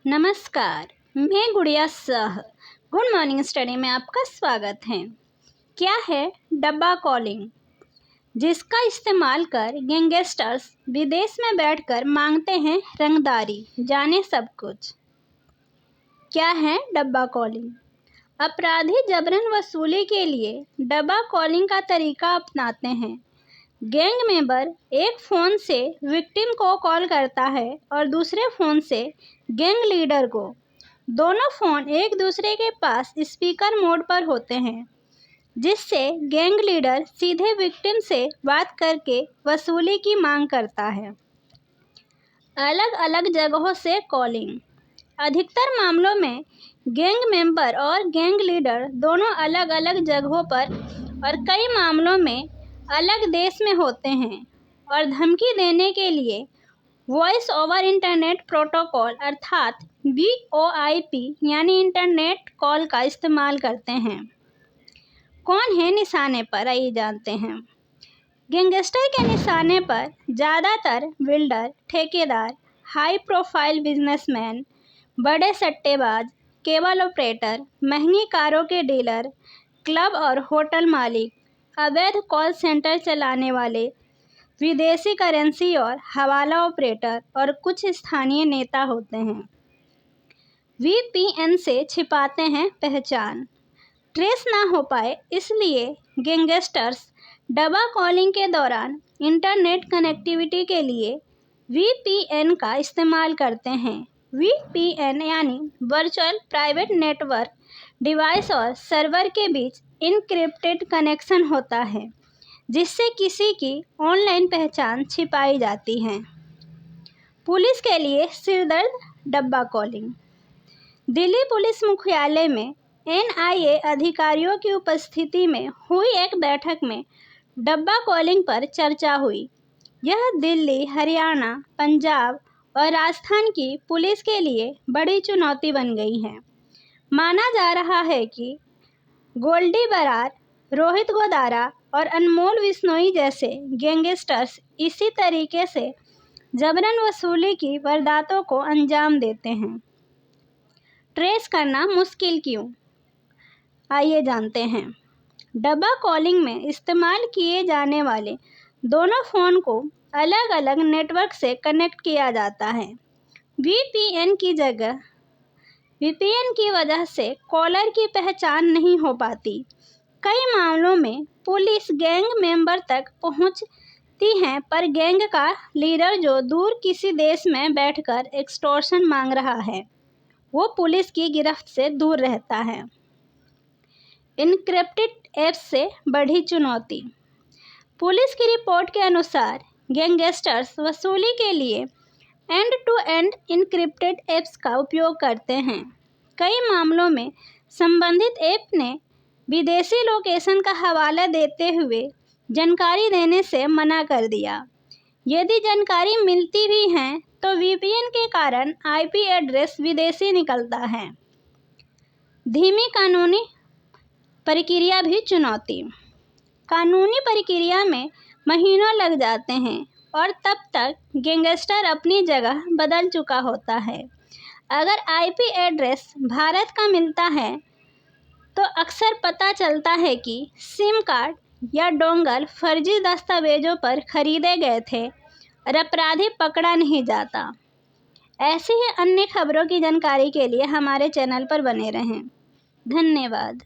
नमस्कार, मैं गुड़िया शाह। गुड मॉर्निंग स्टडी में आपका स्वागत है। क्या है डब्बा कॉलिंग, जिसका इस्तेमाल कर गैंगस्टर्स विदेश में बैठकर मांगते हैं रंगदारी। जाने सब कुछ। क्या है डब्बा कॉलिंग? अपराधी जबरन वसूली के लिए डब्बा कॉलिंग का तरीका अपनाते हैं। गैंग मेंबर एक फ़ोन से विक्टिम को कॉल करता है और दूसरे फ़ोन से गैंग लीडर को। दोनों फ़ोन एक दूसरे के पास स्पीकर मोड पर होते हैं, जिससे गैंग लीडर सीधे विक्टिम से बात करके वसूली की मांग करता है। अलग अलग जगहों से कॉलिंग। अधिकतर मामलों में गैंग मेंबर और गैंग लीडर दोनों अलग अलग जगहों पर और कई मामलों में अलग देश में होते हैं और धमकी देने के लिए वॉइस ओवर इंटरनेट प्रोटोकॉल अर्थात VoIP यानी इंटरनेट कॉल का इस्तेमाल करते हैं। कौन है निशाने पर, आइए जानते हैं। गैंगस्टर के निशाने पर ज़्यादातर बिल्डर, ठेकेदार, हाई प्रोफाइल बिजनेसमैन, बड़े सट्टेबाज, केबल ऑपरेटर, महंगी कारों के डीलर, क्लब और होटल मालिक, अवैध कॉल सेंटर चलाने वाले, विदेशी करेंसी और हवाला ऑपरेटर और कुछ स्थानीय नेता होते हैं। VPN से छिपाते हैं पहचान, ट्रेस ना हो पाए, इसलिए गैंगस्टर्स डब्बा कॉलिंग के दौरान इंटरनेट कनेक्टिविटी के लिए VPN का इस्तेमाल करते हैं। VPN यानी वर्चुअल प्राइवेट नेटवर्क डिवाइस और सर्वर के बीच इनक्रिप्टेड कनेक्शन होता है, जिससे किसी की ऑनलाइन पहचान छिपाई जाती है। पुलिस के लिए सिरदर्द डब्बा कॉलिंग। दिल्ली पुलिस मुख्यालय में NIA अधिकारियों की उपस्थिति में हुई एक बैठक में डब्बा कॉलिंग पर चर्चा हुई। यह दिल्ली, हरियाणा, पंजाब और राजस्थान की पुलिस के लिए बड़ी चुनौती बन गई है। माना जा रहा है कि गोल्डी बरार, रोहित गोदारा और अनमोल बिश्नोई जैसे गैंगस्टर्स इसी तरीके से जबरन वसूली की वारदातों को अंजाम देते हैं। ट्रेस करना मुश्किल क्यों, आइए जानते हैं। डब्बा कॉलिंग में इस्तेमाल किए जाने वाले दोनों फ़ोन को अलग अलग नेटवर्क से कनेक्ट किया जाता है। VPN की वजह से कॉलर की पहचान नहीं हो पाती। कई मामलों में पुलिस गैंग मेंबर तक पहुंचती है, पर गैंग का लीडर जो दूर किसी देश में बैठकर एक्सटॉर्शन मांग रहा है, वो पुलिस की गिरफ्त से दूर रहता है। इनक्रिप्टेड ऐप्स से बढ़ी चुनौती। पुलिस की रिपोर्ट के अनुसार गैंगस्टर्स वसूली के लिए end to end encrypted apps का उपयोग करते हैं। कई मामलों में संबंधित ऐप ने विदेशी लोकेशन का हवाला देते हुए जानकारी देने से मना कर दिया। यदि जानकारी मिलती भी है तो VPN के कारण IP एड्रेस विदेशी निकलता है। धीमी कानूनी प्रक्रिया भी चुनौती। कानूनी प्रक्रिया में महीनों लग जाते हैं और तब तक गैंगस्टर अपनी जगह बदल चुका होता है। अगर IP एड्रेस भारत का मिलता है तो अक्सर पता चलता है कि सिम कार्ड या डोंगल फर्जी दस्तावेजों पर खरीदे गए थे और अपराधी पकड़ा नहीं जाता। ऐसी ही अन्य खबरों की जानकारी के लिए हमारे चैनल पर बने रहें। धन्यवाद।